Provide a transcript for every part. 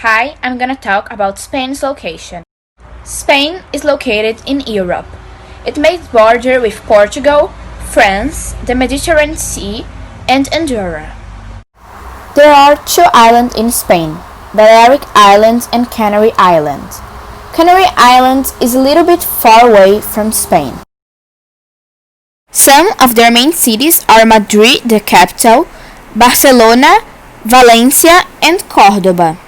Hi, I'm gonna talk about Spain's location. Spain is located in Europe. It makes border with Portugal, France, the Mediterranean Sea, and Andorra. There are two islands in Spain, Balearic Islands and Canary Islands. Canary Islands is a little bit far away from Spain. Some of their main cities are Madrid, the capital, Barcelona, Valencia, and Córdoba.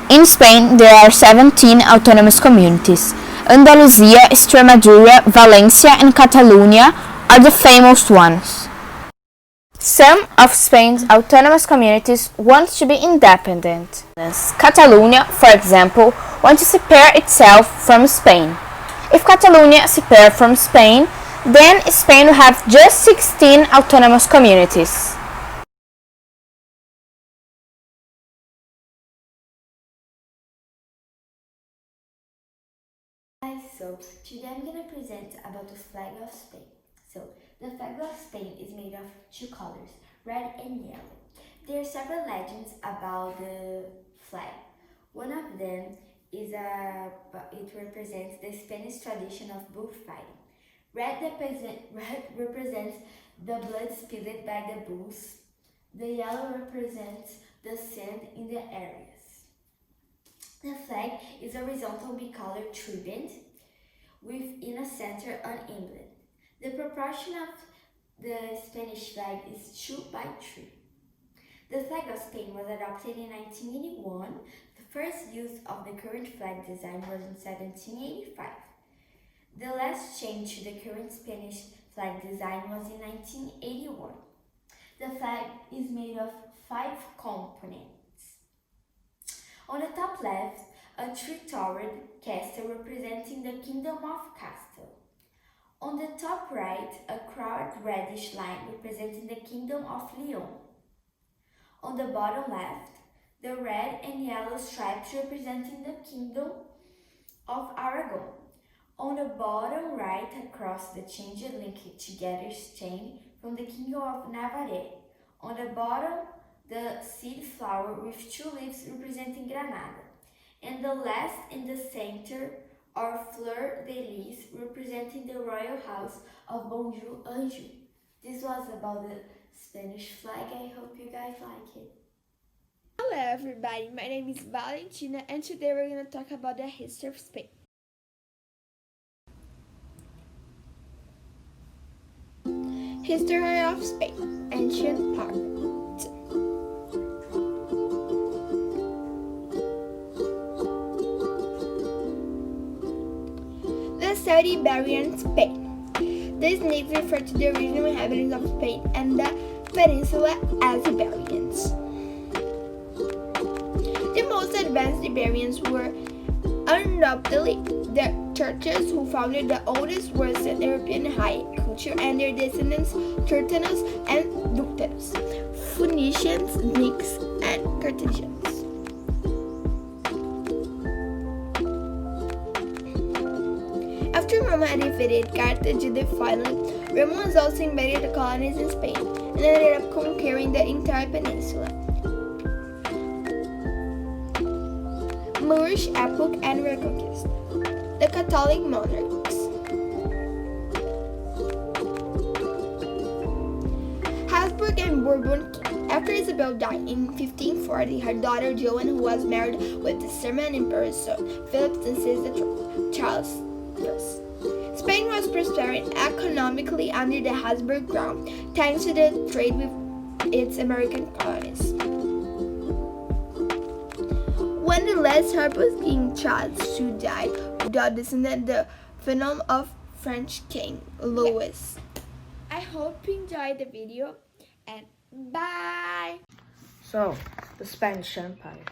In Spain, there are 17 autonomous communities. Andalusia, Extremadura, Valencia, and Catalonia are the famous ones. Some of Spain's autonomous communities want to be independent. Catalonia, for example, wants to separate itself from Spain. If Catalonia separates from Spain, then Spain will have just 16 autonomous communities. So today I'm going to present about the flag of Spain. So the flag of Spain is made of two colors, red and yellow. There are several legends about the flag. One of them is it represents the Spanish tradition of bullfighting. Red represents the blood spilled by the bulls. The yellow represents the sand in the areas. The flag is a horizontal bicolored triband with in a center an emblem. The proportion of the Spanish flag is 2:3. The flag of Spain was adopted in 1981. The first use of the current flag design was in 1785. The last change to the current Spanish flag design was in 1981. The flag is made of 5 components. On the top left, a three-towered castle representing the Kingdom of Castle. On the top right, a crowned reddish line representing the Kingdom of Leon. On the bottom left, the red and yellow stripes representing the Kingdom of Aragon. On the bottom right, across the chain linked together chain from the Kingdom of Navarre. On the bottom, the seed flower with 2 leaves representing Granada. And the last in the center are fleur de lis representing the royal house of Bonjour Anjou. This was about the Spanish flag. I hope you guys like it. Hello everybody, my name is Valentina and today we're going to talk about the history of Spain. History of Spain, ancient part. The study Iberian Spain. These names refer to the original inhabitants of Spain and the peninsula as Iberians. The most advanced Iberians were undoubtedly the Turks, who founded the oldest Western European high culture, and their descendants Teutanos and Ductanos, Phoenicians, Greeks, and Carthaginians. After Rome had defeated Carthage finally, Romans also invaded the colonies in Spain and ended up conquering the entire peninsula. Moorish epoch and Reconquista. The Catholic monarchs. Habsburg and Bourbon king. After Isabel died in 1540, her daughter Joan, who was married with the German emperor's son, Philip, seized the throne. Charles I. Spain was prospering economically under the Habsburg crown, thanks to the trade with its American colonies. When the last Habsburg king Charles II died without descendant, the phenomenon of French king Louis. I hope you enjoyed the video and bye! So, the Spanish Empire.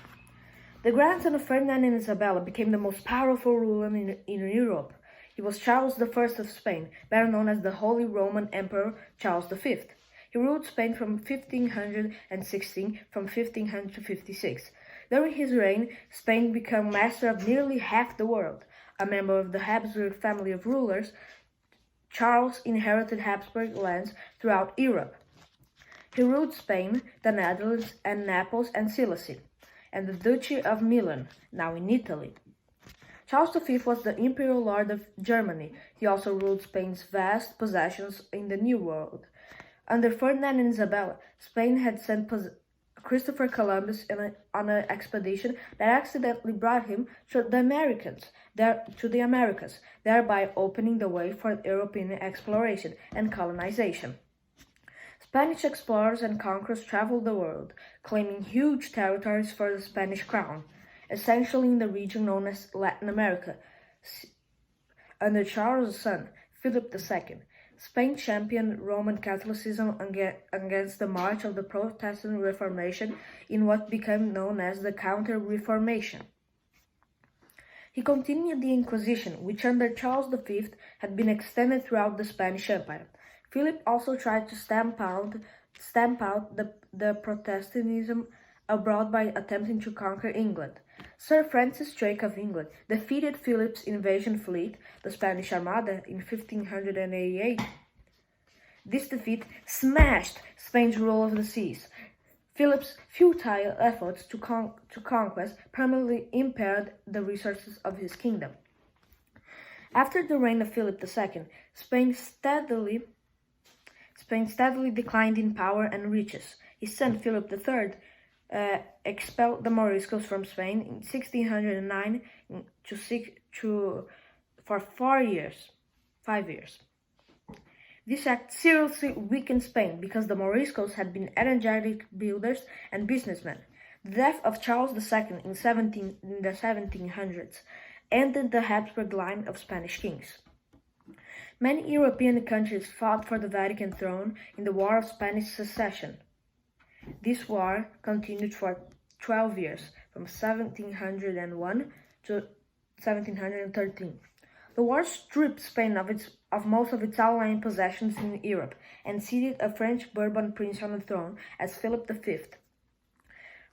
The grandson of Ferdinand and Isabella became the most powerful ruler in Europe. He was Charles I of Spain, better known as the Holy Roman Emperor Charles V. He ruled Spain from 1516 from 1500 to 56. During his reign, Spain became master of nearly half the world. A member of the Habsburg family of rulers, Charles inherited Habsburg lands throughout Europe. He ruled Spain, the Netherlands, and Naples and Sicily. and the Duchy of Milan, now in Italy. Charles V was the imperial lord of Germany. He also ruled Spain's vast possessions in the New World. Under Ferdinand and Isabella, Spain had sent Christopher Columbus on an expedition that accidentally brought him to the Americas, thereby opening the way for European exploration and colonization. Spanish explorers and conquerors traveled the world, claiming huge territories for the Spanish crown, essentially in the region known as Latin America. Under Charles' son, Philip II, Spain championed Roman Catholicism against the march of the Protestant Reformation in what became known as the Counter-Reformation. He continued the Inquisition, which under Charles V had been extended throughout the Spanish Empire. Philip also tried to stamp out the Protestantism abroad by attempting to conquer England. Sir Francis Drake of England defeated Philip's invasion fleet, the Spanish Armada, in 1588. This defeat smashed Spain's rule of the seas. Philip's futile efforts to conquest permanently impaired the resources of his kingdom. After the reign of Philip II, Spain steadily declined in power and riches. His son Philip III expelled the Moriscos from Spain in 1609 for 5 years. This act seriously weakened Spain because the Moriscos had been energetic builders and businessmen. The death of Charles II in the 1700s ended the Habsburg line of Spanish kings. Many European countries fought for the Vatican throne in the War of Spanish Succession. This war continued for 12 years, from 1701 to 1713. The war stripped Spain of most of its outlying possessions in Europe and seated a French Bourbon prince on the throne as Philip V.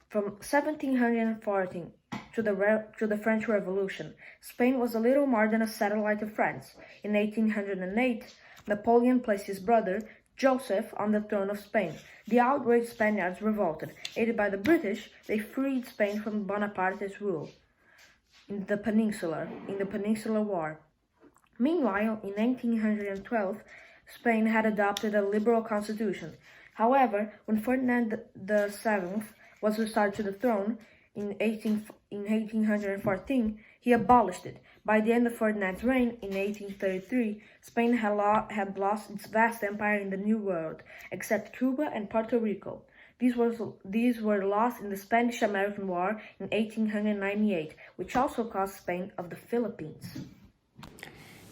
From 1714 to the French Revolution, Spain was a little more than a satellite of France. In 1808, Napoleon placed his brother, Joseph, on the throne of Spain. The outraged Spaniards revolted. Aided by the British, they freed Spain from Bonaparte's rule in the Peninsular War. Meanwhile, in 1912, Spain had adopted a liberal constitution. However, when Ferdinand VII was restored to the throne in 1814, he abolished it. By the end of Ferdinand's reign, in 1833, Spain had lost its vast empire in the New World, except Cuba and Puerto Rico. These were lost in the Spanish-American War in 1898, which also caused Spain of the Philippines.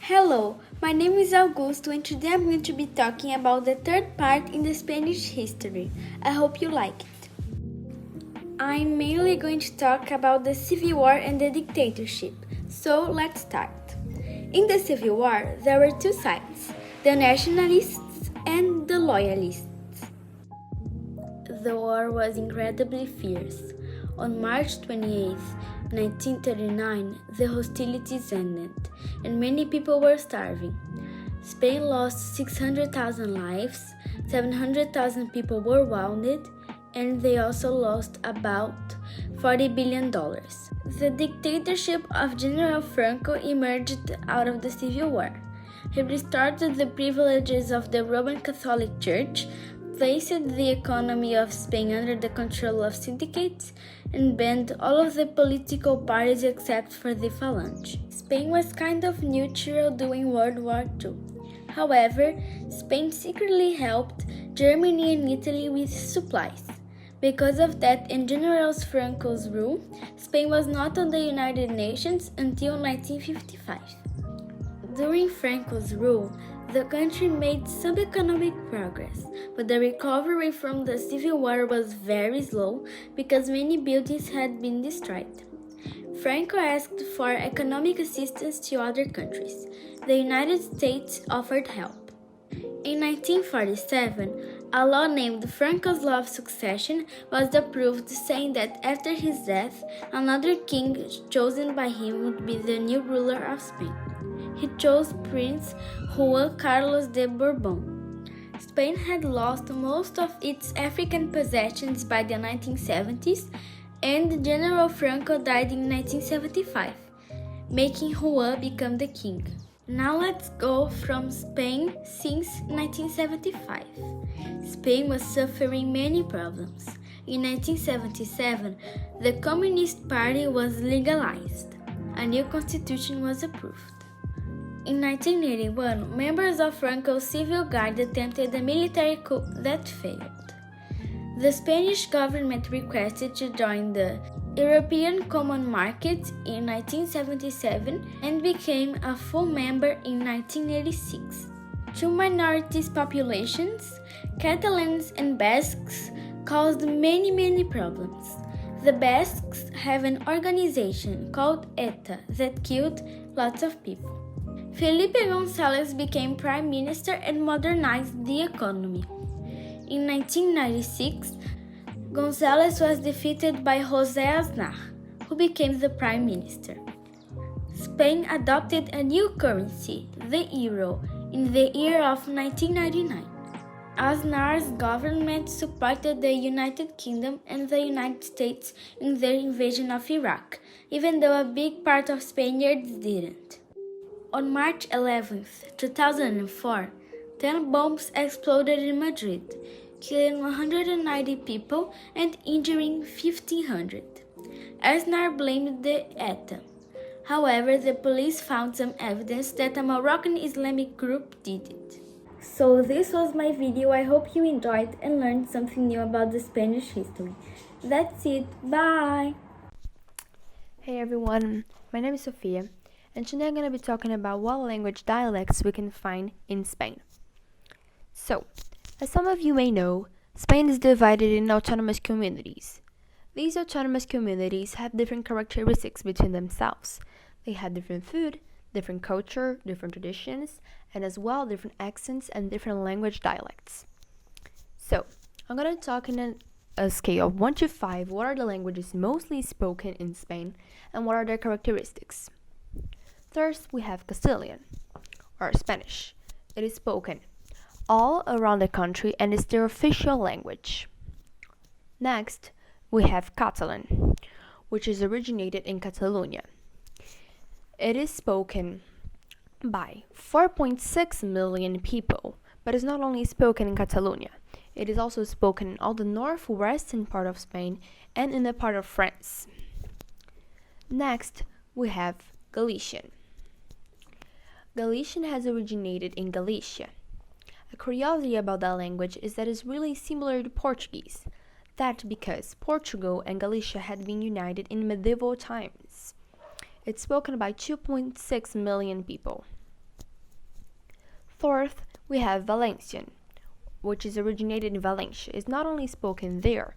Hello, my name is Augusto and today I'm going to be talking about the third part in the Spanish history. I hope you like it. I'm mainly going to talk about the Civil War and the dictatorship, so let's start. In the Civil War, there were two sides, the nationalists and the loyalists. The war was incredibly fierce. On March 28, 1939, the hostilities ended, and many people were starving. Spain lost 600,000 lives, 700,000 people were wounded, and they also lost about $40 billion. The dictatorship of General Franco emerged out of the Civil War. He restored the privileges of the Roman Catholic Church, placed the economy of Spain under the control of syndicates, and banned all of the political parties except for the Falange. Spain was kind of neutral during World War II. However, Spain secretly helped Germany and Italy with supplies. Because of that and General Franco's rule, Spain was not on the United Nations until 1955. During Franco's rule, the country made some economic progress, but the recovery from the Civil War was very slow because many buildings had been destroyed. Franco asked for economic assistance to other countries. The United States offered help. In 1947, a law named Franco's Law of Succession was approved, saying that after his death, another king chosen by him would be the new ruler of Spain. He chose Prince Juan Carlos de Bourbon. Spain had lost most of its African possessions by the 1970s, and General Franco died in 1975, making Juan become the king. Now let's go from Spain since 1975. Spain was suffering many problems. In 1977, the Communist Party was legalized. A new constitution was approved. In 1981, members of Franco's civil guard attempted a military coup that failed. The Spanish government requested to join the European Common Market in 1977 and became a full member in 1986. Two minorities populations, Catalans and Basques, caused many problems. The Basques have an organization called ETA that killed lots of people. Felipe González became prime minister and modernized the economy. In 1996, González was defeated by José Aznar, who became the prime minister. Spain adopted a new currency, the euro, in the year of 1999. Aznar's government supported the United Kingdom and the United States in their invasion of Iraq, even though a big part of Spaniards didn't. On March 11, 2004, 10 bombs exploded in Madrid, killing 190 people and injuring 1,500. Aznar blamed the ETA. However, the police found some evidence that a Moroccan Islamic group did it. So this was my video. I hope you enjoyed and learned something new about the Spanish history. That's it. Bye! Hey everyone, my name is Sophia, and today I'm going to be talking about what language dialects we can find in Spain. So, as some of you may know, Spain is divided in autonomous communities. These autonomous communities have different characteristics between themselves. They have different food, different culture, different traditions, and as well different accents and different language dialects. So, I'm going to talk in a scale of 1 to 5 what are the languages mostly spoken in Spain and what are their characteristics. First, we have Castilian, or Spanish. It is spoken all around the country and is their official language. Next, we have Catalan, which is originated in Catalonia. It is spoken by 4.6 million people, but is not only spoken in Catalonia, it is also spoken in all the northwestern part of Spain and in the part of France. Next, we have Galician. Galician has originated in Galicia. A curiosity about that language is that it's really similar to Portuguese. That because Portugal and Galicia had been united in medieval times. It's spoken by 2.6 million people. Fourth, we have Valencian, which is originated in Valencia. It's not only spoken there,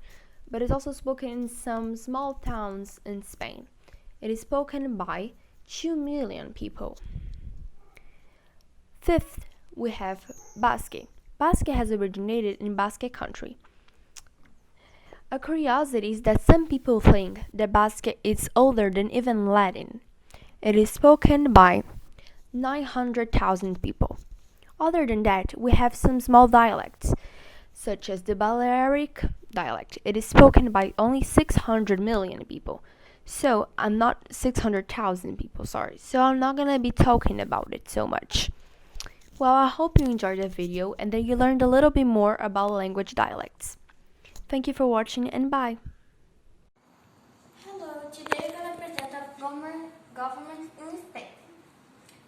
but it's also spoken in some small towns in Spain. It is spoken by 2 million people. Fifth, we have Basque. Basque has originated in Basque country. A curiosity is that some people think that Basque is older than even Latin. It is spoken by 900,000 people. Other than that, we have some small dialects, such as the Balearic dialect. It is spoken by only 600 million people. So, I'm not 600,000 people, sorry. So, I'm not gonna be talking about it so much. Well, I hope you enjoyed the video and that you learned a little bit more about language dialects. Thank you for watching and bye. Hello, today I'm going to present a government in Spain.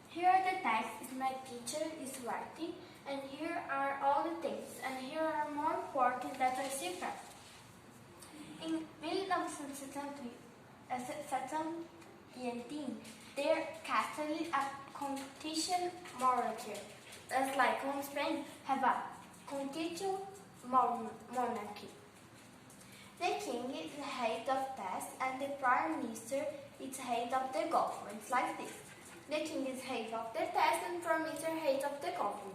Here are the texts my teacher is writing, and here are all the things, and here are more important that I see from. In 1970, there casted a constitutional monarchy. That's like when Spain have a constitutional monarchy. The king is the head of state and the prime minister is head of the government. It's like this. The king is head of the state and prime minister head of the government.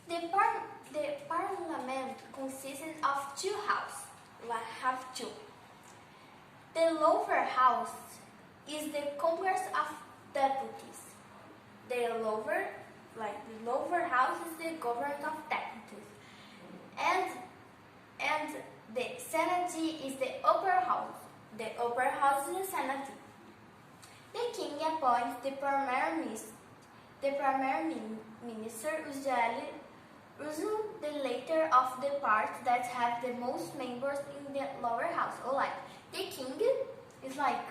The parliament consists of two houses. We have two. The lower house is the Congress of Deputies. The lower house is the government of deputies. And The Senate is the upper house. The upper house is the Senate. The king appoints the Premier Minister. The Premier Minister usually the latter of the parts that have the most members in the lower house. Or like the king is like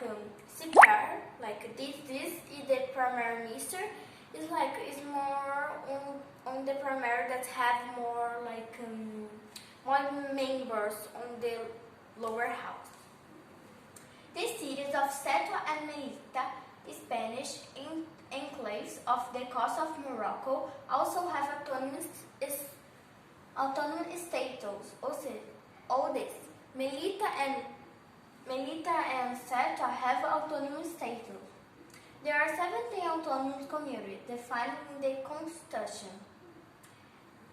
superior, like this is the Premier Minister. Is more on the Premier that have more more members on the lower house. The cities of Ceuta and Melilla, Spanish enclaves of the coast of Morocco, also have autonomous status. All this, Melilla and Ceuta have autonomous status. There are 17 autonomous communities defined in the Constitution,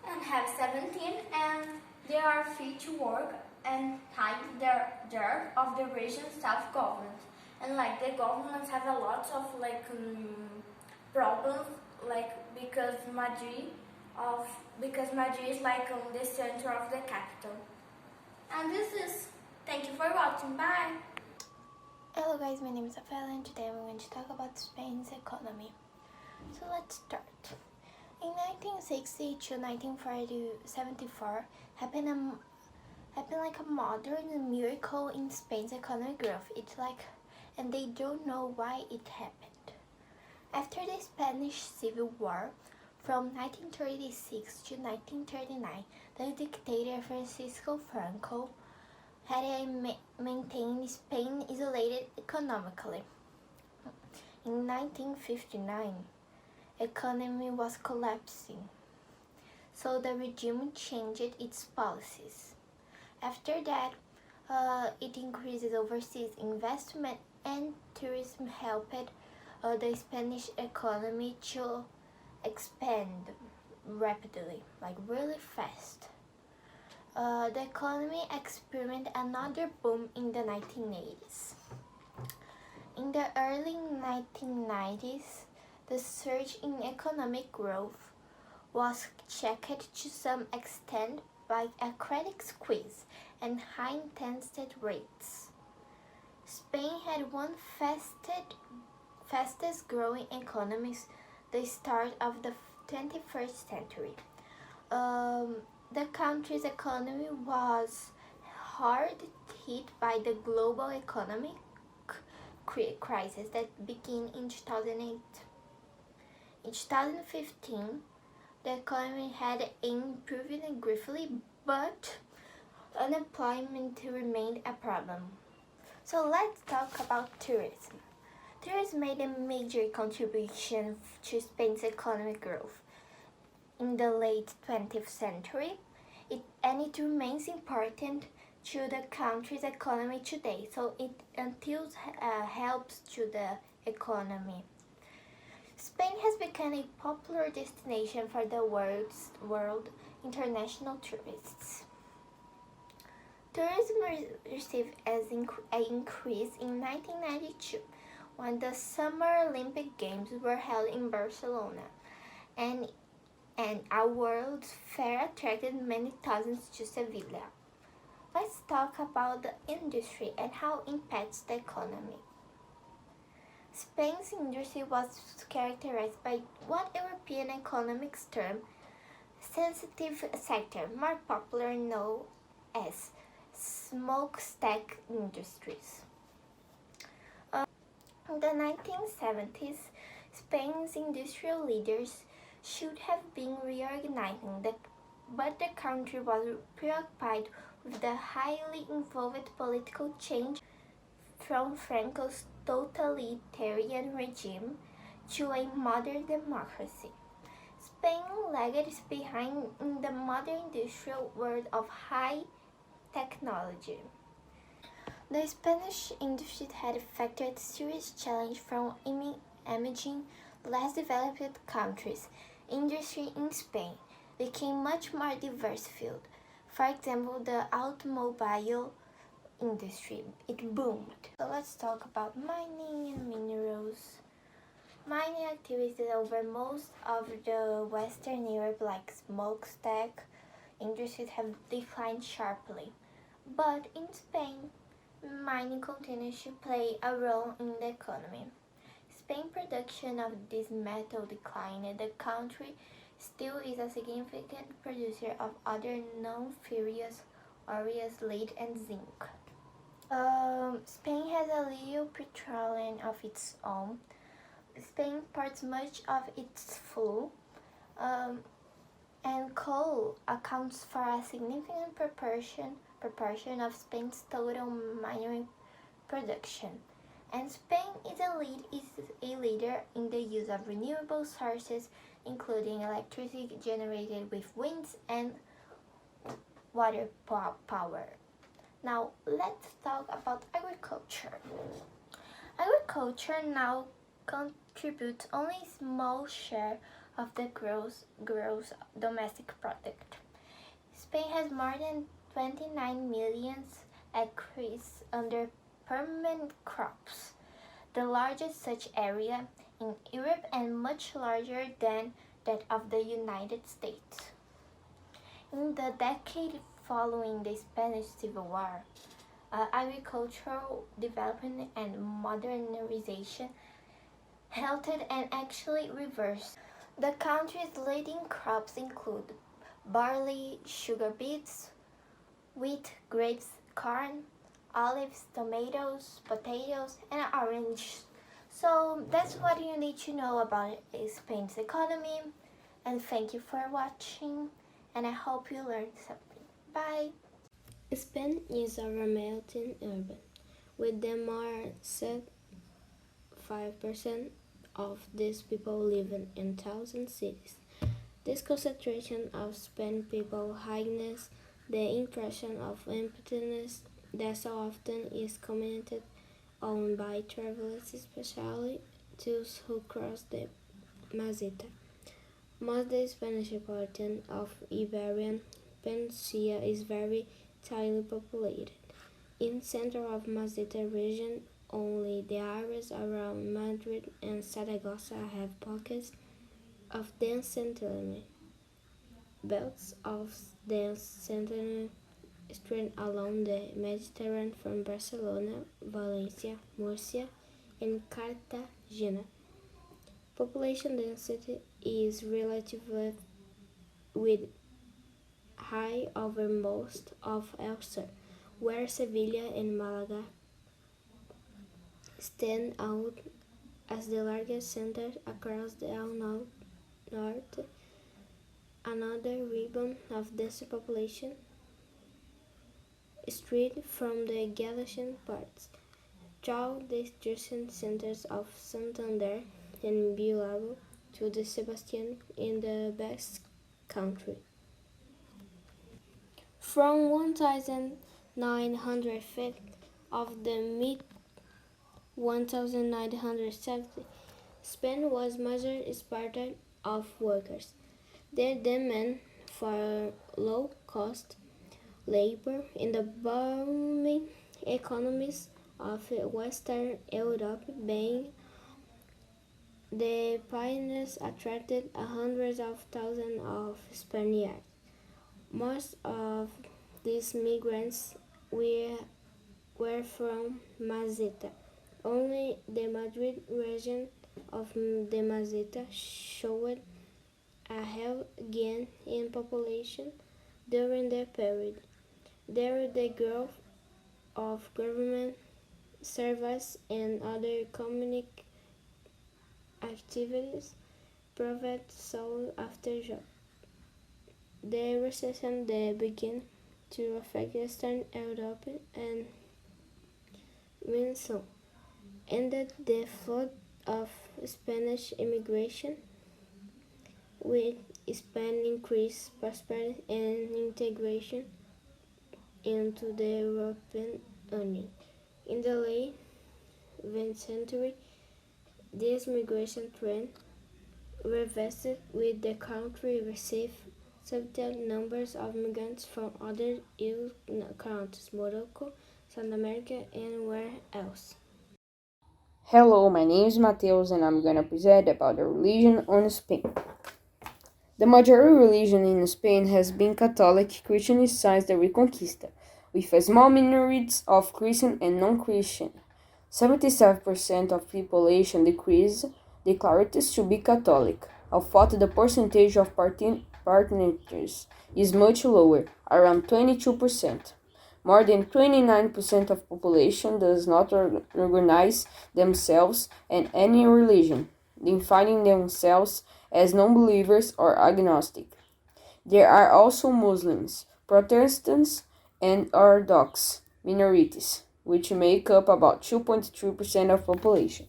and have 17, and they are free to work and hide their of the region self-government. And the governments have a lot of problems, because Madrid is on the center of the capital. And this is. Thank you for watching. Bye. Hello guys, my name is Rafaela and today I'm going to talk about Spain's economy. So let's start. In 1960 to 1974 happened a modern miracle in Spain's economic growth. And they don't know why it happened. After the Spanish Civil War, from 1936 to 1939, the dictator Francisco Franco had maintained Spain isolated economically. In 1959, economy was collapsing, so the regime changed its policies. After that, it increased overseas investment and tourism helped the Spanish economy to expand rapidly, really fast. The economy experienced another boom in the 1980s. In the early 1990s, the surge in economic growth was checked to some extent by a credit squeeze and high interest rates. Spain had one fastest growing economies the start of the 21st century. The country's economy was hard hit by the global economic crisis that began in 2008. In 2015, the economy had improved briefly, but unemployment remained a problem. So let's talk about tourism. Tourism made a major contribution to Spain's economic growth in the late 20th century, and it remains important to the country's economy today, so it helps to the economy. Spain has become a popular destination for the world international tourists. Tourism received an increase in 1992 when the Summer Olympic Games were held in Barcelona, and a World's Fair attracted many thousands to Sevilla. Let's talk about the industry and how it impacts the economy. Spain's industry was characterized by what European economics term sensitive sector, more popularly known as smokestack industries. In the 1970s, Spain's industrial leaders should have been reorganizing, but the country was preoccupied with the highly involved political change from Franco's totalitarian regime to a modern democracy. Spain lagged behind in the modern industrial world of high technology. The Spanish industry had faced serious challenge from imaging less developed countries. Industry in Spain became much more diverse field. For example, the automobile industry, it boomed. So let's talk about mining and minerals. Mining activities over most of the Western Europe, like smokestack industries, have declined sharply. But in Spain, mining continues to play a role in the economy. Spain's production of this metal declined. The country still is a significant producer of other non-ferrous ores, lead, and zinc. Spain has a little petroleum of its own. Spain imports much of its fuel, and coal accounts for a significant proportion of Spain's total mineral production. And Spain is a leader in the use of renewable sources, including electricity generated with winds and water power. Now let's talk about agriculture. Agriculture now contributes only a small share of the gross domestic product. Spain has more than 29 million acres under permanent crops, the largest such area in Europe and much larger than that of the United States. In the decade following the Spanish Civil War, agricultural development and modernization halted and actually reversed. The country's leading crops include barley, sugar beets, wheat, grapes, corn, olives, tomatoes, potatoes, and oranges. So that's what you need to know about Spain's economy. And thank you for watching, and I hope you learned something. Bye! Spain is a melting urban, with the more than 5% of these people living in thousand cities. This concentration of Spanish people heightens the impression of emptiness that so often is commented on by travelers, especially those who cross the Meseta. Most of the Spanish portion of Iberian Peninsula is very tightly populated. In the center of Meseta region, only the areas around Madrid and Saragossa have pockets of dense settlement. Belts of dense settlement stretch along the Mediterranean from Barcelona, Valencia, Murcia, and Cartagena. Population density is relatively high over most of Elsewhere, where Sevilla and Malaga stand out as the largest centers across the north. Another ribbon of dense population spread from the Galician parts through the eastern centers of Santander and Bilbao to the Sebastian in the Basque Country. From 1950 of the mid-1970, Spain was major exporter of workers. The demand for low-cost labor in the booming economies of Western Europe being the pioneers attracted hundreds of thousands of Spaniards. Most of these migrants were from Meseta. Only the Madrid region of the Meseta showed a heavy gain in population during the period. There, the growth of government services and other community activities provided sought after jobs. The recession that began to affect Eastern Europe and Venezuela ended the flood of Spanish immigration, with Spain increased prosperity and integration into the European Union. In the late 20th century, this migration trend reversed, with the country received substantial numbers of migrants from other EU countries, Morocco, South America, and where else. Hello, my name is Mateus and I'm gonna present about the religion on Spain. The majority religion in Spain has been Catholic Christian since the Reconquista, with a small minority of Christian and non-Christian. 77% of population declared to be Catholic, although the percentage of partners is much lower, around 22%. More than 29% of population does not recognize themselves in any religion, defining themselves as non-believers or agnostic. There are also Muslims, Protestants, and Orthodox minorities, which make up about 2.3% of population.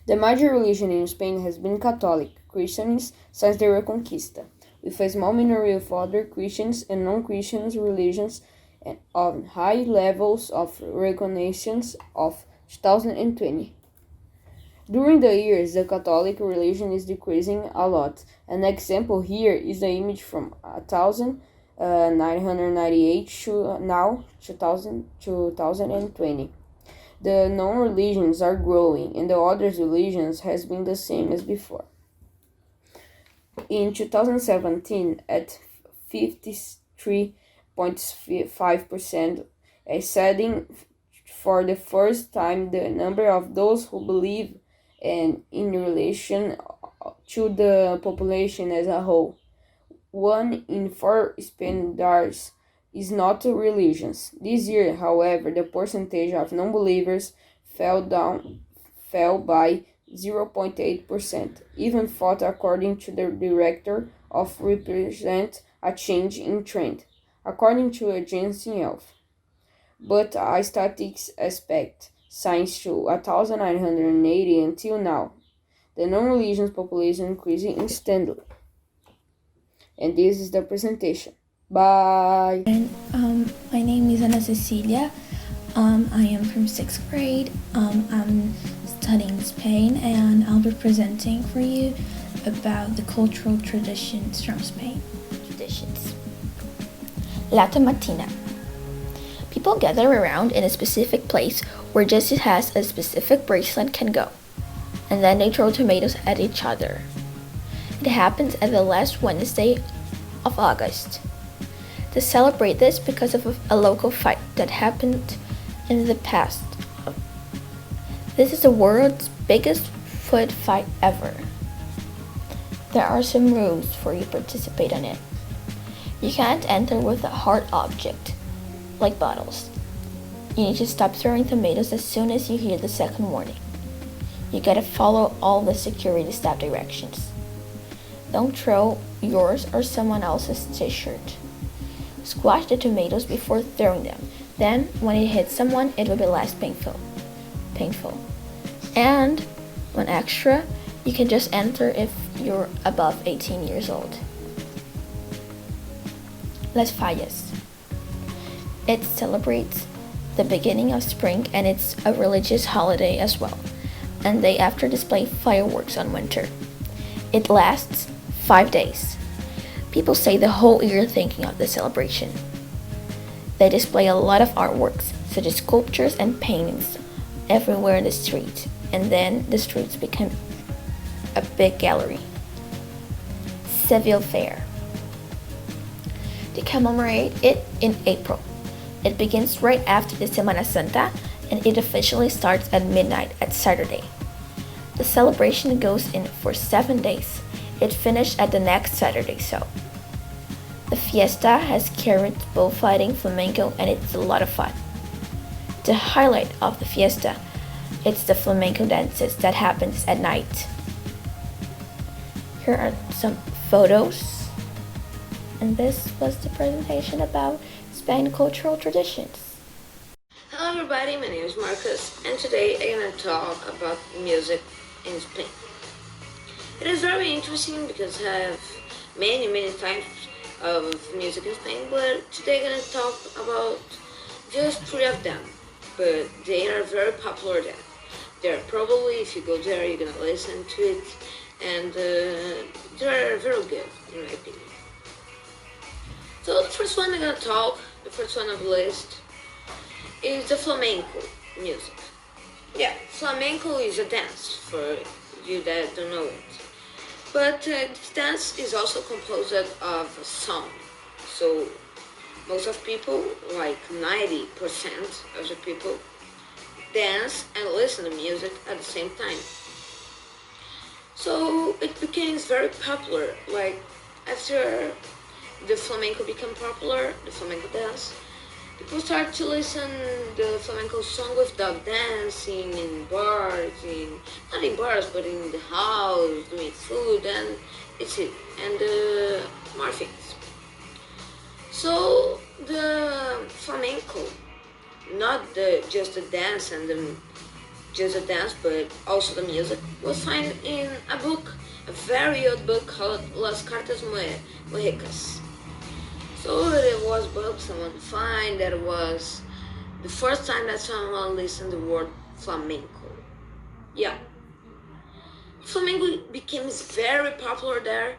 The major religion in Spain has been Catholic Christians since the Reconquista, with a small minority of other Christians and non-Christian religions and on high levels of recognition of 2020. During the years, the Catholic religion is decreasing a lot. An example here is the image from 1998 to now 2020. The non-religions are growing, and the other religions has been the same as before. In 2017, at 53.5%, exceeding for the first time the number of those who believe and in relation to the population as a whole. 1 in 4 Spaniards is not religious. This year, however, the percentage of non-believers fell by 0.8%, even thought according to the director of represent a change in trend, according to agency health. But a statistics aspect, since to 1980 until now, the non-religious population increasing instantly. And this is the presentation. Bye! My name is Ana Cecilia. I am from 6th grade. I'm studying Spain, and I'll be presenting for you about the cultural traditions from Spain. Traditions. La tomatina. People gather around in a specific place where just it has a specific bracelet can go, and then they throw tomatoes at each other. It happens at the last Wednesday of August. To celebrate this because of a local fight that happened in the past. This is the world's biggest food fight ever. There are some rules for you to participate in it. You can't enter with a hard object, like bottles. You need to stop throwing tomatoes as soon as you hear the second warning. You gotta follow all the security staff directions. Don't throw yours or someone else's t-shirt. Squash the tomatoes before throwing them. Then, when it hits someone, it will be less painful. And, one extra, you can just enter if you're above 18 years old. Las Fallas. It celebrates the beginning of spring, and it's a religious holiday as well. And they after display fireworks on winter. It lasts 5 days. People stay the whole year thinking of the celebration. They display a lot of artworks, such as sculptures and paintings, everywhere in the street, and then the streets become a big gallery. Seville Fair. They commemorate it in April. It begins right after the Semana Santa, and it officially starts at midnight at Saturday. The celebration goes in for 7 days. It finished at the next Saturday, so. The fiesta has carrots, bullfighting, flamenco, and it's a lot of fun. The highlight of the fiesta, it's the flamenco dances that happens at night. Here are some photos. And this was the presentation about Spain cultural traditions. Hello everybody, my name is Marcus, and today I'm going to talk about music in Spain. It is very interesting because I have many types of music in Spain, but today I'm going to talk about just 3 of them, but they are very popular there. They're probably, if you go there, you're going to listen to it, and they're very good, in my opinion. So the first one I'm going to talk, the first one on the list, is the flamenco music. Yeah, flamenco is a dance, for you that don't know it. But this dance is also composed of a song. So Most of people, like 90% of the people, dance and listen to music at the same time. So it became very popular. Like after the flamenco became popular, the flamenco dance, people start to listen the flamenco song without dancing in bars, not in bars, but in the house, doing food, and it's it, and more things. So the flamenco, not just the dance and just the dance, but also the music, was found in a book, a very old book called Las Cartas Muecas. So it was a book someone find that was the first time that someone listened to the word flamenco. Yeah. Flamenco became very popular there.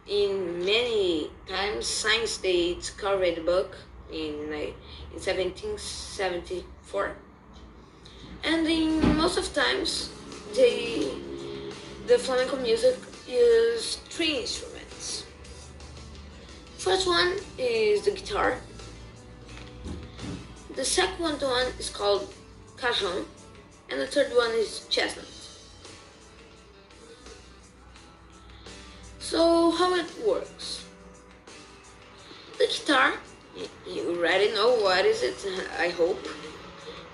In many times, science they discovered the book in 1774, and in most of times, the flamenco music uses 3 instruments. First one is the guitar. The second one is called cajón, and the third one is chestnut. So how it works? The guitar, you already know what is it, I hope.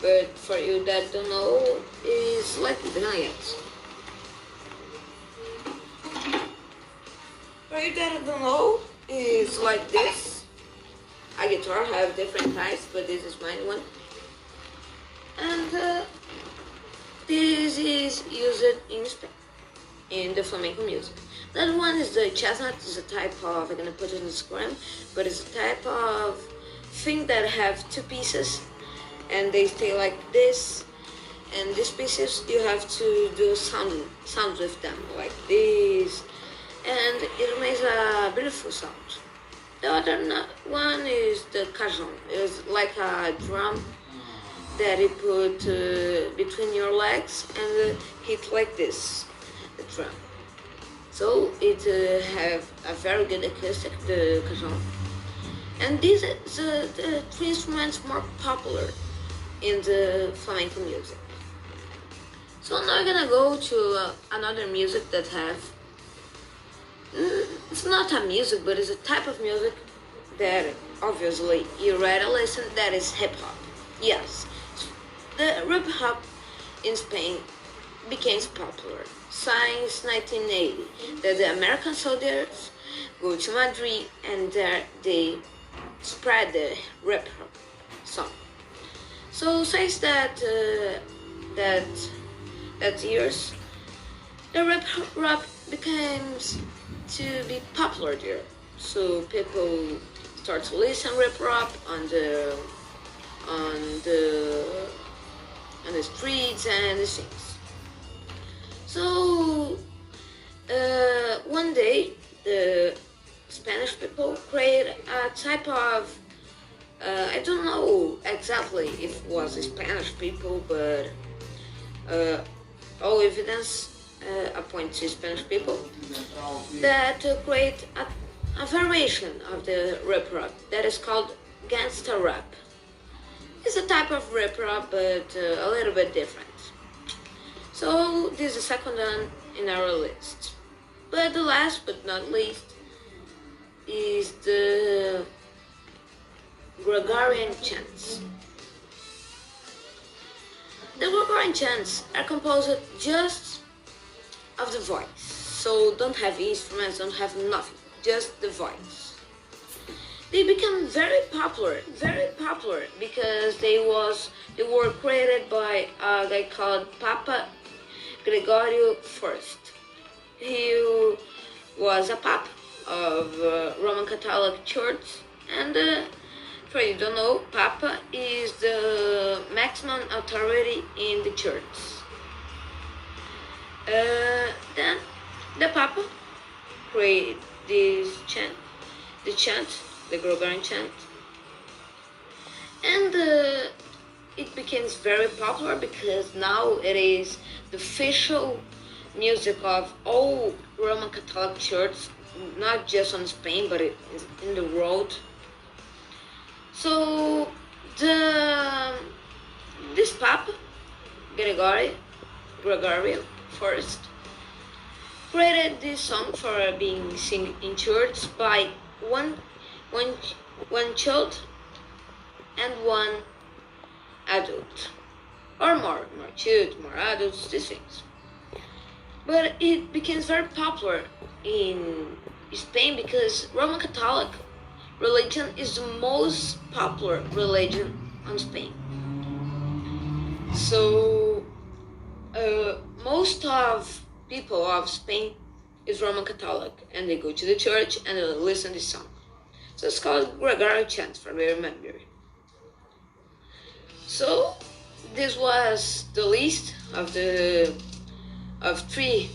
But for you that don't know, is like brilliant. For you that don't know, is like this. A guitar have different types, but this is mine one. And this is used in Spain, in the flamenco music. That one is the chestnut, is a type of, I'm gonna put it in the screen, but it's a type of thing that have 2 pieces and they stay like this, and these pieces you have to do sounds with them like this, and it makes a beautiful sound. The other one is the cajón. It's like a drum that you put between your legs and hit like this, the drum. So it have a very good acoustic, the cajón. And these are the 3 instruments more popular in the flamenco music. So now I'm gonna go to another music that have, it's not a music, but it's a type of music that obviously you already listen, that is hip hop. Yes, the hip hop in Spain became popular since 1980. That the American soldiers go to Madrid and there they spread the hip hop song. So since that years, the rap becomes to be popular there. So people start to listen rap on the streets and the things. So one day the Spanish people create a type of I don't know exactly if it was Spanish people, but all evidence points to Spanish people that create a variation of the rap that is called gangsta rap. It's a type of rap, but a little bit different. So this is the second one in our list. But the last but not least is the Gregorian chants. The Gregorian chants are composed just of the voice, so don't have instruments, don't have nothing, just the voice. They become very popular because they were created by a guy called Papa Gregorio I. He was a Pope of Roman Catholic Church, and for you don't know, Papa is the maximum authority in the church. Then the Papa created this chant, the Gregorian chant, and it became very popular because now it is the official music of all Roman Catholic Church, not just on Spain but in the world. So this Papa Gregorio first created this song for being sung in church by one child and one adult, or more children, more adults, these things. But it became very popular in Spain because Roman Catholic religion is the most popular religion in Spain. So most of people of Spain is Roman Catholic, and they go to the church and they listen to this song. So it's called Gregorian chant, from I remember. So this was the list of three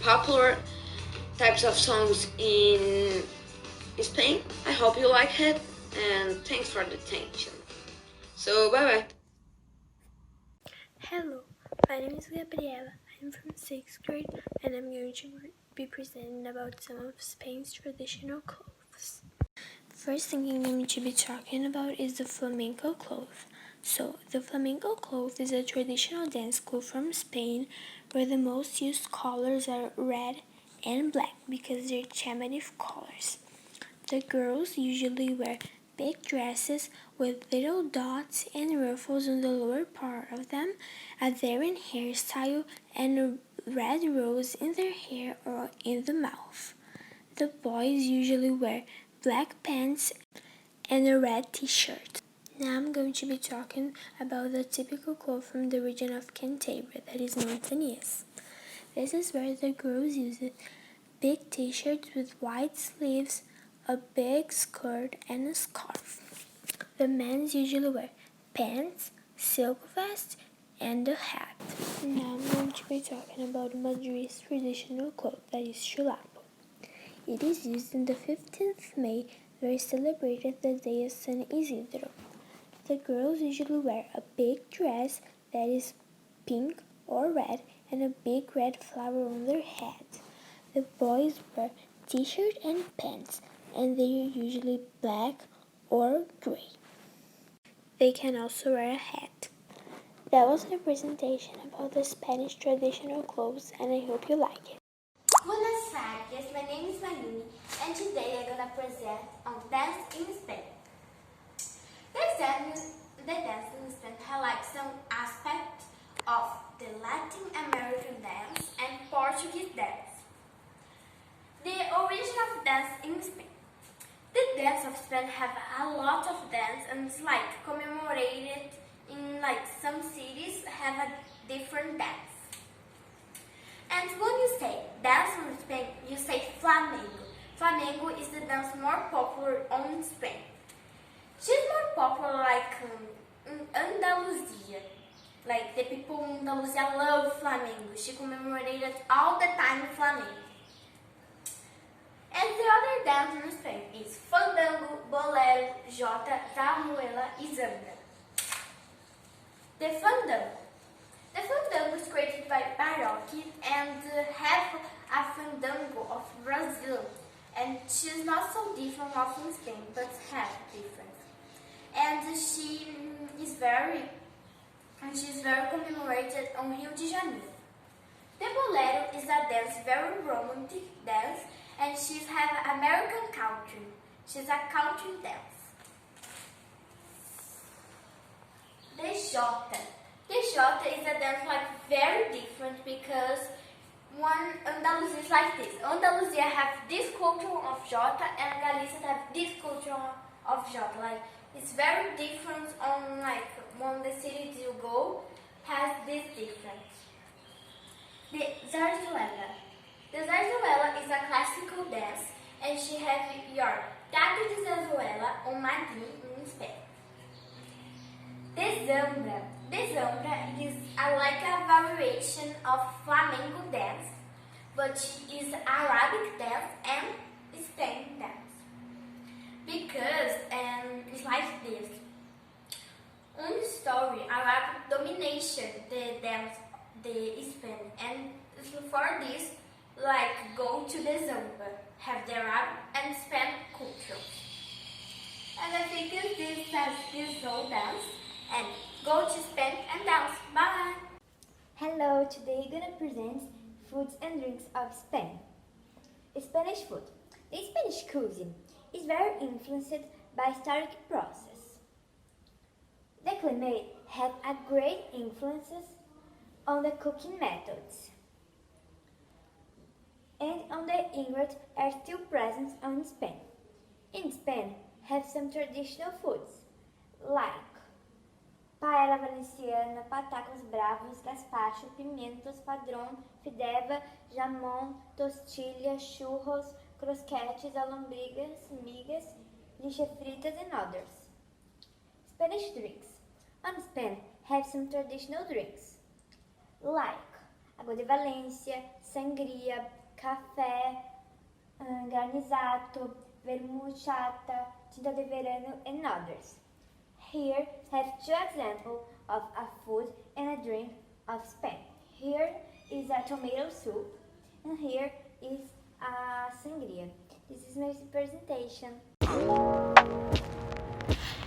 popular types of songs in Spain. I hope you like it, and thanks for the attention. So bye bye. Hello, my name is Gabriela. I'm from 6th grade and I'm going to be presenting about some of Spain's traditional clothes. First thing I'm going to be talking about is the flamenco cloth. So, the flamenco cloth is a traditional dance cloth from Spain where the most used colors are red and black because they're chamative colors. The girls usually wear big dresses with little dots and ruffles on the lower part of them, a daring hairstyle, and a red rose in their hair or in the mouth. The boys usually wear black pants and a red t-shirt. Now I'm going to be talking about the typical clothes from the region of Cantabria, that is Montañés. This is where the girls use big t-shirts with wide sleeves, a big skirt, and a scarf. The men usually wear pants, silk vest, and a hat. Now I'm going to be talking about Madrid's traditional cloth, that is chulapo. It is used on the 15th May, where is celebrated the day of San Isidro. The girls usually wear a big dress that is pink or red and a big red flower on their head. The boys wear t-shirt and pants, and they are usually black or gray. They can also wear a hat. That was my presentation about the Spanish traditional clothes, and I hope you like it. Buenas tardes, my name is Mayumi, and today I'm gonna present on dance in Spain. The dance in Spain highlights some aspects of the Latin American dance and Portuguese dance. The origin of dance in Spain. The dance of Spain have a lot of dance and it's like commemorated in some cities have a different dance. And when you say dance in Spain, you say flamenco. Flamenco is the dance more popular in Spain. She's more popular in Andalusia. The people in Andalusia love flamenco. She commemorated all the time flamenco. And the other dance in Spain is fandango, bolero, jota, zarzuela, and zambra. The fandango is created by Baroque and have a fandango of Brazil, and she's not so different from Spain, but have difference. And she's very commemorated on Rio de Janeiro. The bolero is a dance, very romantic dance, and she's have American country. She's a country dance. The jota. The jota is a dance very different because Andalusia is like this. Andalusia have this culture of jota and Galicia have this culture of jota. It's very different on when the cities you go has this difference. The zarzuela. The zarzuela is a classical dance and she has your taco de zarzuela on Madrid in Spain. The zambra is a variation of flamenco dance, but is Arabic dance and Spain dance. Because it's like this. On story, Arabic domination the dance, the Spain, and for this, go to the zambra, have the Arab and Spain culture. And I think this has this all dance and go to Spain and dance. Bye! Hello, today I'm gonna present foods and drinks of Spain. Spanish food. The Spanish cuisine is very influenced by historic process. The climate had a great influences on the cooking methods, and on the ingredients are still present in Spain. In Spain, have some traditional foods like paella valenciana, patacos bravos, gazpacho, pimientos, padrón, fideuà, jamón, tostillas, churros, crosquetes, alombrigas, migas, lixa fritas, and others. Spanish drinks. On Spain, have some traditional drinks like agua de Valencia, sangria, café, garnizato, vermuchata, tinta de verano, and others. Here have two examples of a food and a drink of Spain. Here is a tomato soup, and here is a sangria. This is my presentation.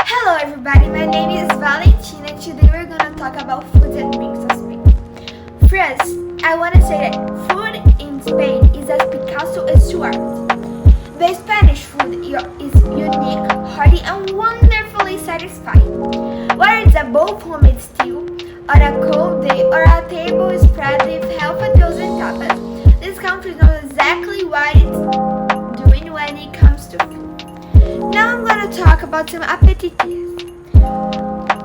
Hello everybody, my name is Valentina. Today we're gonna talk about foods and drinks of Spain. First, I wanna say that food in Spain is as Picasso as to art. The Spanish food is unique, hearty, and wonderfully satisfying. Whether it's a bowl of homemade stew, on a cold day, or a table spread with half a dozen tapas, this country knows exactly what it's doing when it comes to food. Now I'm gonna talk about some aperitifs.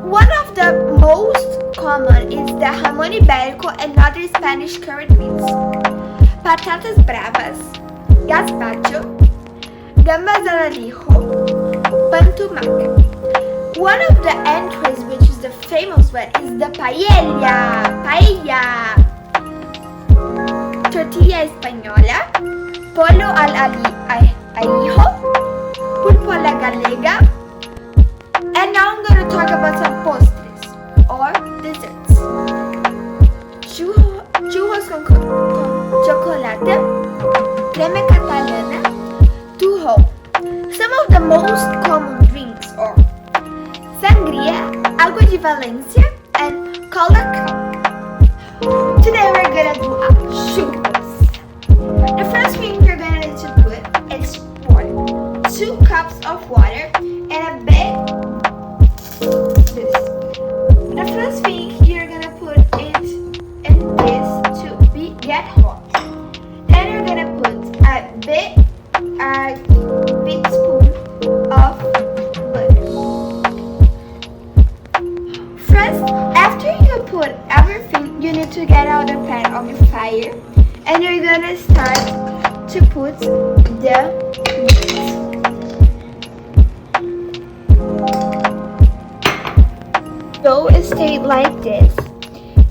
One of the most common is the jamón ibérico and other Spanish curried meats, patatas bravas, gazpacho, gambas al alijo, pan tumaca. One of the entries, which is the famous one, is the paella, tortilla española, pollo al alijo, pulpo a la galega. And now I'm going to talk about some postres or desserts. Churros con chocolate, crema catalana, turrón. Some of the most common drinks are sangria, agua de Valencia, and colacao. Today we're gonna do a churros. The first thing you're gonna need to put is water, 2 cups of water, and a bit this. The first thing you're gonna put it in this to get hot. Then you're gonna put a big spoon of butter. First, after you put everything, you need to get out the pan of the fire, and you're gonna start to put the meat. Dough stay like this,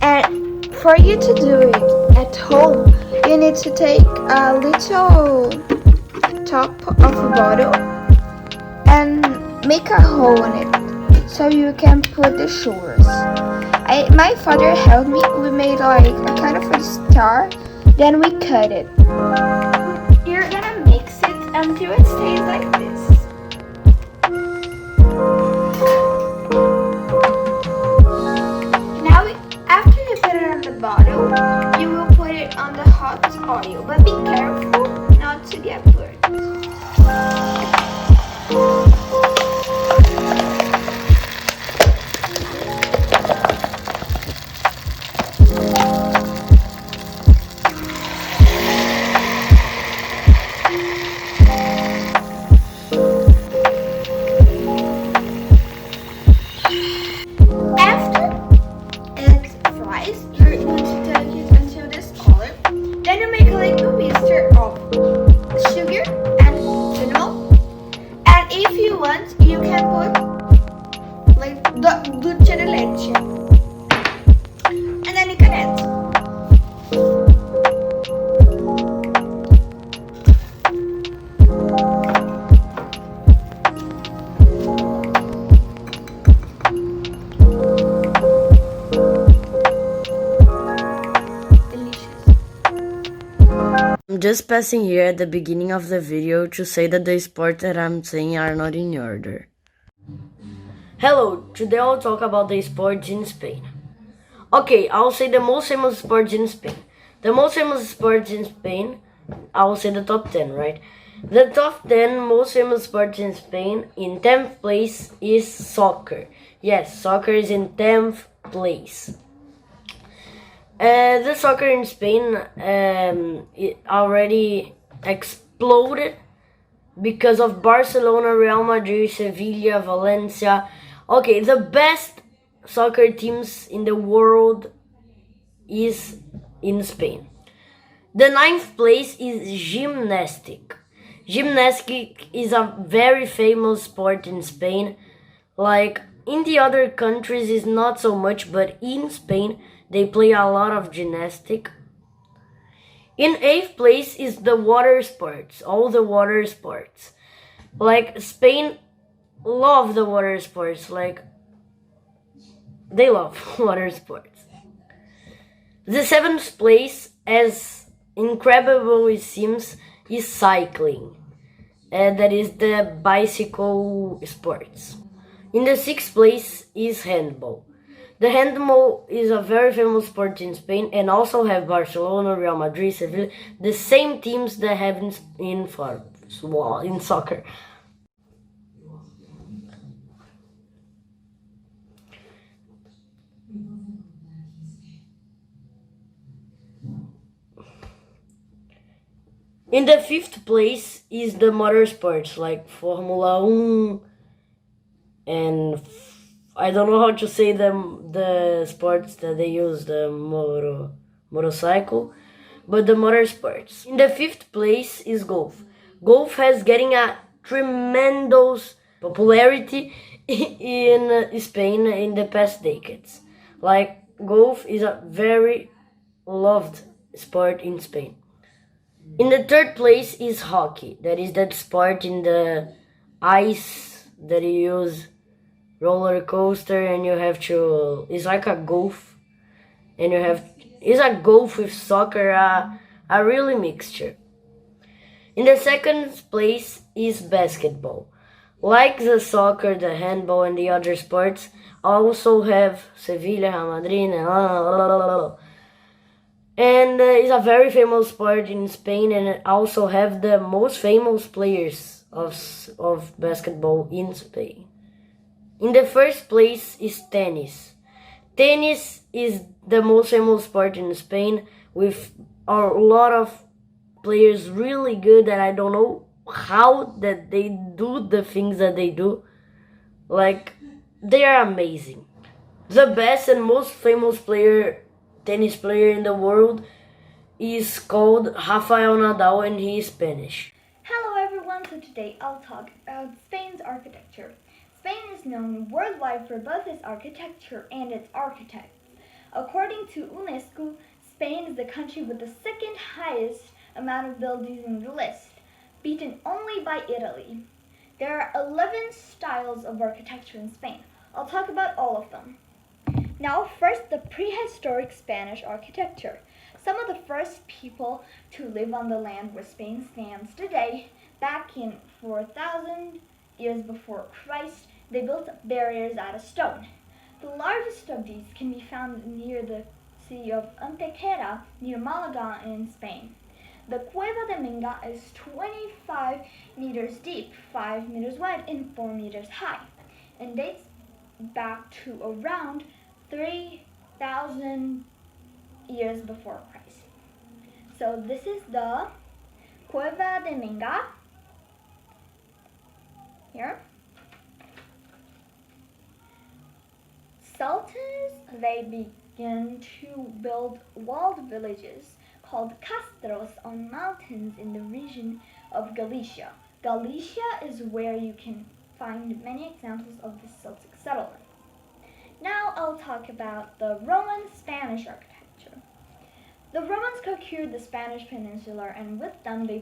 and for you to do it at home, you need to take a little top of a bottle and make a hole in it so you can put the sugars. My father helped me. We made like a kind of a star, then we cut it. You're gonna mix it until it stays like this. Now after you put it on the bottle, you will put it on the hot oil, but be careful not to get burnt. You can put like dulce de leche, and then you can add. I'm just passing here at the beginning of the video to say that the sports that I'm saying are not in order. Hello, today I'll talk about the sports in Spain. Okay, I'll say the most famous sports in Spain. The most famous sports in Spain, I will say the top 10, right? The top 10 most famous sports in Spain, in 10th place is soccer. Yes, soccer is in 10th place. The soccer in Spain it already exploded because of Barcelona, Real Madrid, Sevilla, Valencia. Okay, the best soccer teams in the world is in Spain. The 9th place is gymnastic. Gymnastic is a very famous sport in Spain. Like in the other countries is not so much, but in Spain they play a lot of gymnastic. In 8th place is the water sports, all the water sports. Like Spain love the water sports, like they love water sports. The 7th place, as incredible it seems, is cycling. That is the bicycle sports. In the 6th place is handball. The handball is a very famous sport in Spain and also have Barcelona, Real Madrid, Sevilla, the same teams that have in soccer. In the 5th place is the motorsports like Formula 1 and I don't know how to say the sports that they use the motorcycle, but the motorsports. In the 5th place is golf. Golf has getting a tremendous popularity in Spain in the past decades. Like golf is a very loved sport in Spain. In the 3rd place is hockey. That is that sport in the ice that you use roller coaster and you have to. It's like a golf, and you have. It's a golf with soccer, a really mixture. In the 2nd place is basketball. Like the soccer, the handball, and the other sports, also have Sevilla, Real Madrid, and it's a very famous sport in Spain, and it also have the most famous players of basketball in Spain. In the 1st place is tennis. Tennis is the most famous sport in Spain with a lot of players really good that I don't know how that they do the things that they do. Like they are amazing. The best and most famous tennis player in the world is called Rafael Nadal and he is Spanish. Hello everyone, so today I'll talk about Spain's architecture. Spain is known worldwide for both its architecture and its architects. According to UNESCO, Spain is the country with the 2nd highest amount of buildings in the list, beaten only by Italy. There are 11 styles of architecture in Spain. I'll talk about all of them. Now, first, the prehistoric Spanish architecture. Some of the first people to live on the land where Spain stands today, back in 4,000 years before Christ, they built barriers out of stone. The largest of these can be found near the city of Antequera, near Malaga in Spain. The Cueva de Minga is 25 meters deep, 5 meters wide, and 4 meters high, and dates back to around 3,000 years before Christ. So this is the Cueva de Minga. Here. Sultans, they began to build walled villages called castros on mountains in the region of Galicia. Galicia is where you can find many examples of the Celtic settlement. Now I'll talk about the Roman Spanish architecture. The Romans conquered the Spanish peninsula, and with them they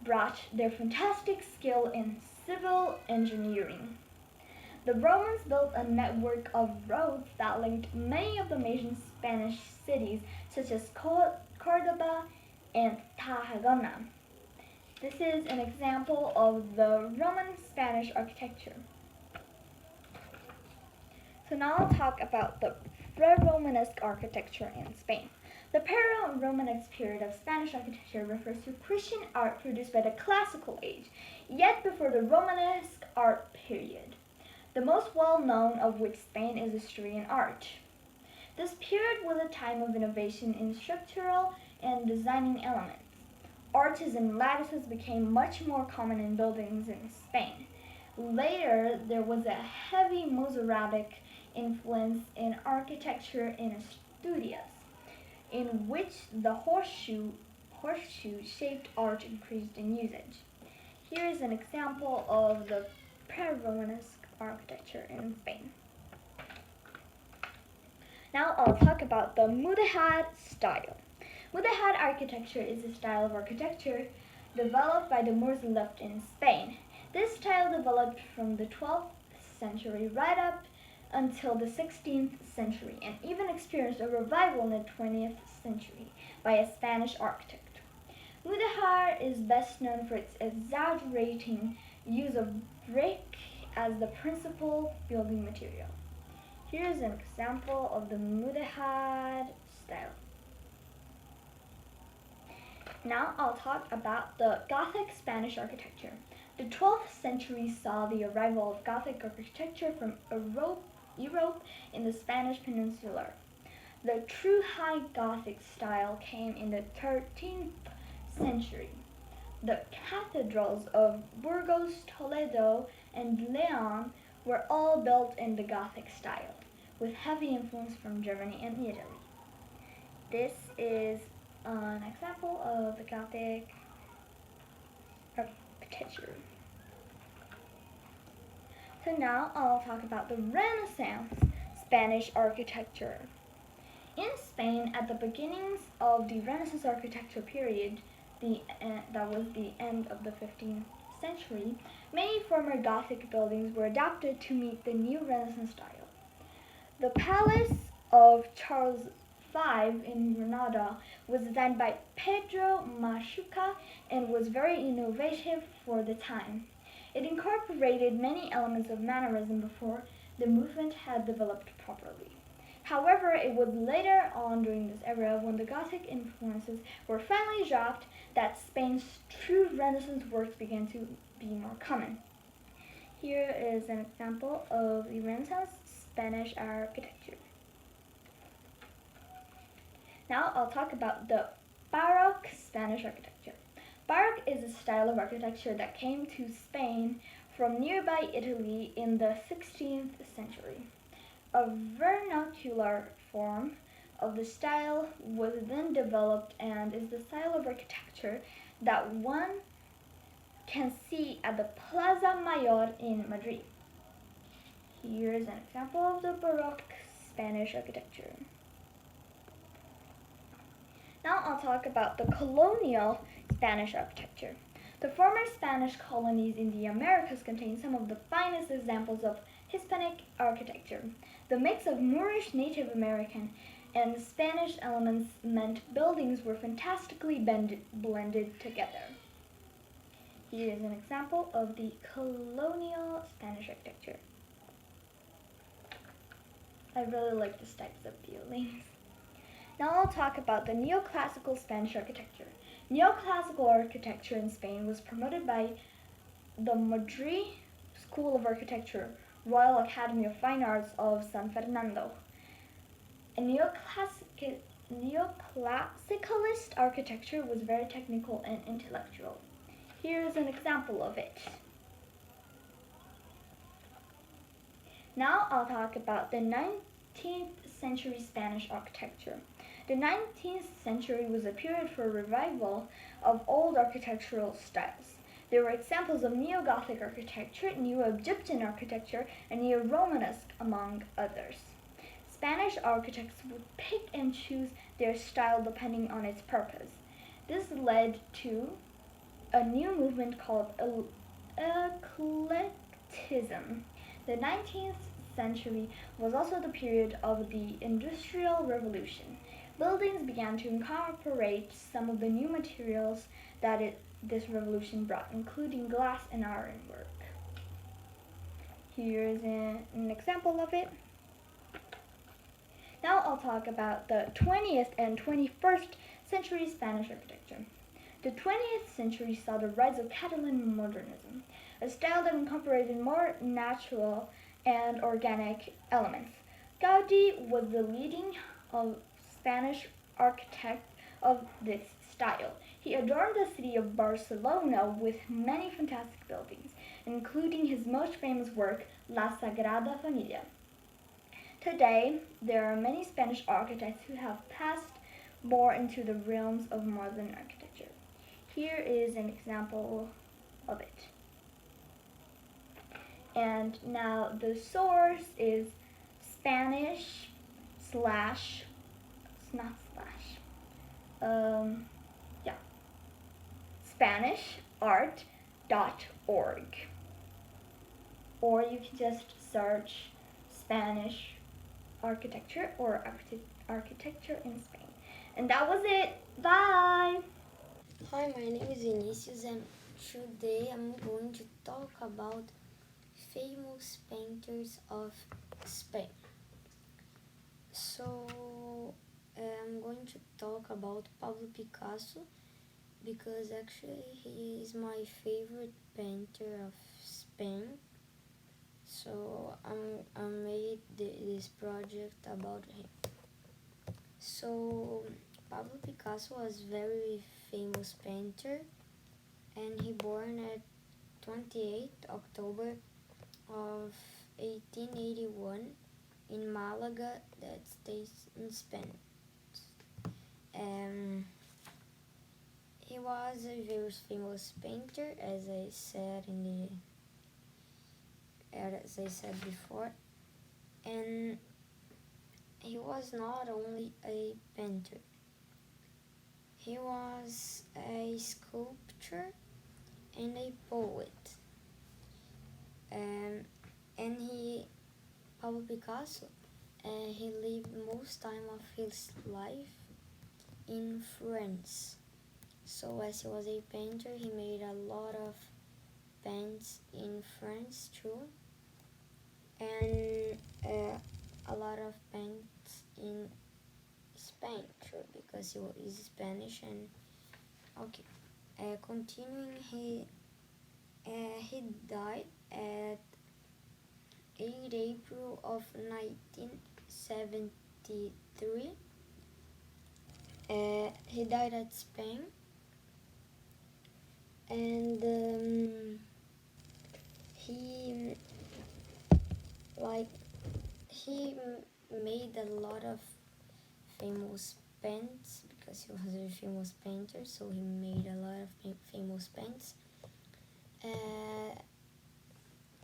brought their fantastic skill in civil engineering. The Romans built a network of roads that linked many of the major Spanish cities, such as Cordoba and Tarragona. This is an example of the Roman Spanish architecture. So now I'll talk about the pre-Romanesque architecture in Spain. The pre-Romanesque period of Spanish architecture refers to Christian art produced by the Classical Age, yet before the Romanesque art period, the most well-known of which Spain is history and art. This period was a time of innovation in structural and designing elements. Arches and lattices became much more common in buildings in Spain. Later, there was a heavy Mozarabic influence in architecture in Asturias, in which the horseshoe-shaped arch increased in usage. Here is an example of the pre-Romanesque architecture in Spain. Now I'll talk about the mudéjar style. Mudéjar architecture is a style of architecture developed by the Moors left in Spain. This style developed from the 12th century right up until the 16th century and even experienced a revival in the 20th century by a Spanish architect. Mudéjar is best known for its exaggerating use of brick as the principal building material. Here is an example of the mudéjar style. Now I'll talk about the Gothic Spanish architecture. The 12th century saw the arrival of Gothic architecture from Europe in the Spanish Peninsula. The true High Gothic style came in the 13th century. The cathedrals of Burgos, Toledo, and León were all built in the Gothic style, with heavy influence from Germany and Italy. This is an example of the Gothic architecture. So now I'll talk about the Renaissance Spanish architecture. In Spain, at the beginnings of the Renaissance architecture period, that was the end of the 15th century, many former Gothic buildings were adapted to meet the new Renaissance style. The Palace of Charles V in Granada was designed by Pedro Machuca and was very innovative for the time. It incorporated many elements of mannerism before the movement had developed properly. However, it was later on during this era, when the Gothic influences were finally dropped, that Spain's true Renaissance works began to be more common. Here is an example of the Renaissance Spanish architecture. Now I'll talk about the Baroque Spanish architecture. Baroque is a style of architecture that came to Spain from nearby Italy in the 16th century. A vernacular form of the style was then developed and is the style of architecture that one can see at the Plaza Mayor in Madrid. Here is an example of the Baroque Spanish architecture. Now I'll talk about the colonial Spanish architecture. The former Spanish colonies in the Americas contain some of the finest examples of Hispanic architecture. The mix of Moorish, Native American, and Spanish elements meant buildings were fantastically blended together. Here is an example of the colonial Spanish architecture. I really like this types of buildings. Now I'll talk about the neoclassical Spanish architecture. Neoclassical architecture in Spain was promoted by the Madrid School of Architecture, Royal Academy of Fine Arts of San Fernando. A neoclassicalist architecture was very technical and intellectual. Here is an example of it. Now I'll talk about the 19th century Spanish architecture. The 19th century was a period for revival of old architectural styles. There were examples of Neo-Gothic architecture, Neo-Egyptian architecture, and Neo-Romanesque, among others. Spanish architects would pick and choose their style depending on its purpose. This led to a new movement called eclecticism. The 19th century was also the period of the Industrial Revolution. Buildings began to incorporate some of the new materials that this revolution brought, including glass and ironwork. Here is an example of it. Now I'll talk about the 20th and 21st century Spanish architecture. The 20th century saw the rise of Catalan modernism, a style that incorporated more natural and organic elements. Gaudí was the leading Spanish architect of this style. He adorned the city of Barcelona with many fantastic buildings, including his most famous work, La Sagrada Familia. Today, there are many Spanish architects who have passed more into the realms of modern architecture. Here is an example of it. And now the source is Spanish slash, it's not slash, yeah, SpanishArt.org. Or you can just search Spanish architecture or architecture in Spain. And that was it. Bye! Hi, my name is Vinicius and today I'm going to talk about famous painters of Spain. So I'm going to talk about Pablo Picasso because actually he is my favorite painter of Spain. So I made this project about him. So Pablo Picasso was very famous painter and he born at 28 October of 1881 in Malaga, that stays in Spain. He was a very famous painter, as I said before, and he was not only a painter. He was a sculptor and a poet. And Pablo Picasso, he lived most time of his life in France. So as he was a painter, he made a lot of paints in France too, and a lot of paints in Spain too, because he is Spanish. And okay, continuing, he died at 8 April of 1973. He died at Spain, and he made a lot of famous paints because he was a famous painter, so he made a lot of famous paints.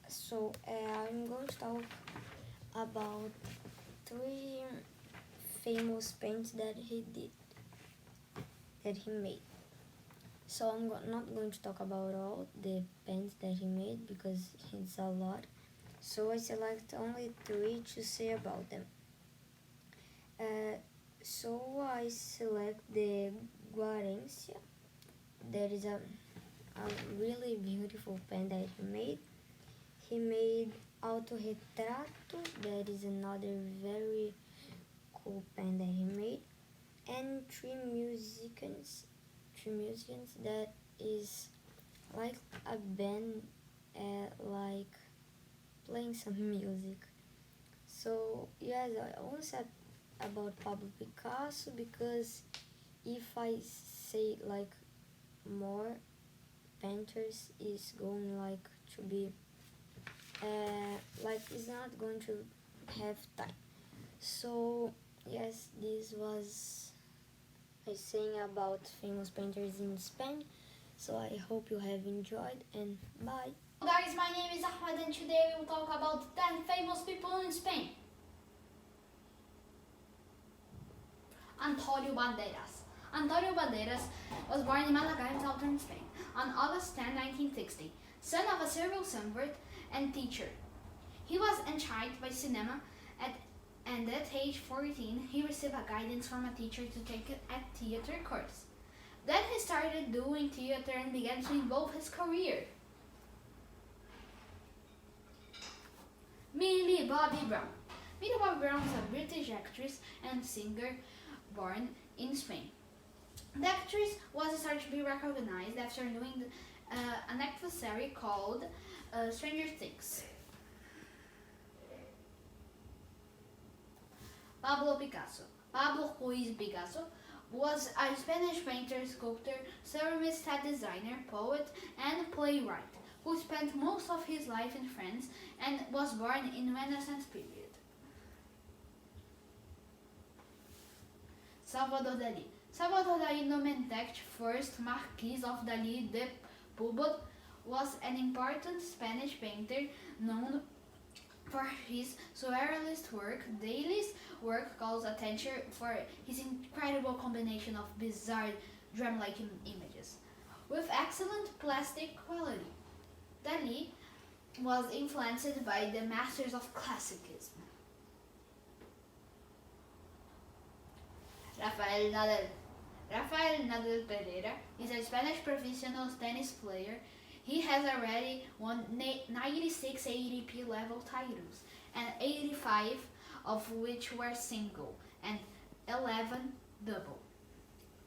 So I'm going to talk about 3 famous paints that he made. So I'm not going to talk about all the paints that he made because it's a lot. So I select only 3 to say about them. So I select the Guarencia. That is a really beautiful pen that he made. He made Autorretrato, that is another very cool pen that he made, and 3 musicians that is like a band, like playing some music. So yes, I only said about Pablo Picasso because if I say like more painters is going like to be like it's not going to have time. So yes, this was I saying about famous painters in Spain. So I hope you have enjoyed, and bye. Hello guys, my name is Ahmed and today we will talk about 10 famous people in Spain. Antonio Banderas. Antonio Banderas was born in Malaga in southern Spain on August 10, 1960, son of a civil servant and teacher. He was enchanted by cinema and at age 14 he received a guidance from a teacher to take a theater course. Then he started doing theater and began to evolve his career. Millie Bobby Brown. Millie Bobby Brown is a British actress and singer born in Spain. The actress was started to be recognized after doing an adversary called Stranger Things. Pablo Picasso. Pablo Ruiz Picasso was a Spanish painter, sculptor, ceramist, designer, poet, and playwright who spent most of his life in France and was born in the Renaissance period. Salvador Dali. Salvador Dali, nomenclature first Marquis of Dali de Pubod, was an important Spanish painter known for his surrealist work. Dali's work calls attention for his incredible combination of bizarre, dreamlike images with excellent plastic quality. Dali was influenced by the masters of classicism. Rafael Nadal. Rafael Nadal Pereira is a Spanish professional tennis player. He has already won 96 ATP level titles, and 85 of which were single and 11 double.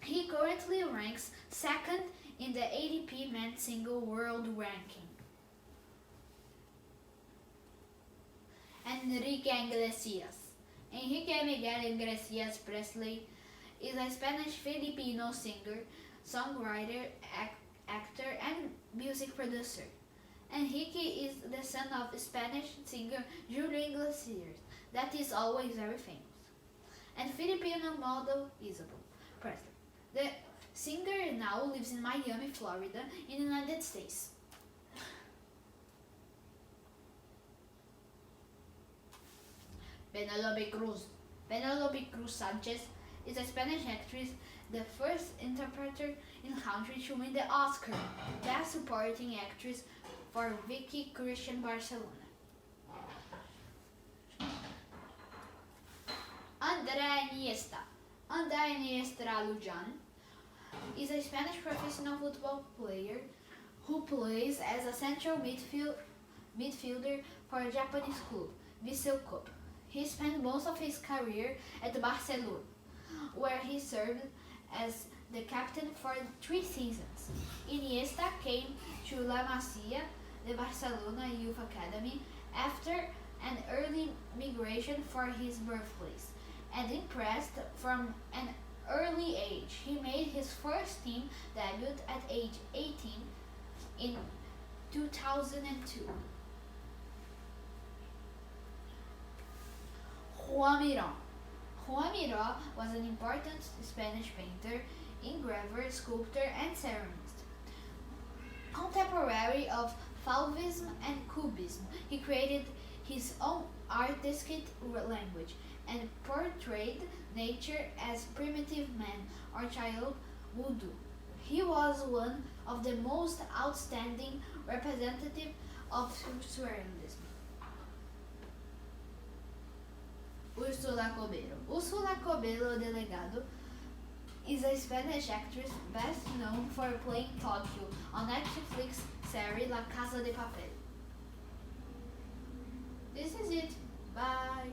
He currently ranks second in the ATP men's single world ranking. Enrique Iglesias. Enrique Miguel Iglesias Presley is a Spanish-Filipino singer, songwriter, actor, and music producer. Enrique is the son of Spanish singer Julio Iglesias, that is always very famous, and Filipino model Isabel Presley. The singer now lives in Miami, Florida, in the United States. Penelope Cruz. Penelope Cruz Sanchez is a Spanish actress, the first interpreter in country to win the Oscar Best Supporting Actress for Vicky Cristina Barcelona. Andrea Iniesta. Andrea Iniesta Lujan is a Spanish professional football player who plays as a central midfielder for a Japanese club, Vissel Kobe. He spent most of his career at Barcelona, where he served as the captain for 3 seasons. Iniesta came to La Masia, the Barcelona Youth Academy, after an early migration for his birthplace, and impressed from an early age. He made his first team debut at age 18 in 2002. Juan Miró. Juan Miró was an important Spanish painter, engraver, sculptor, and ceramist. Contemporary of Fauvism and Cubism, he created his own artistic language and portrayed nature as primitive man or child would do. He was one of the most outstanding representatives of surrealism. Úrsula Corbelo. Úrsula Corbelo Delegado is a Spanish actress best known for playing Tokyo on Netflix series La Casa de Papel. This is it. Bye.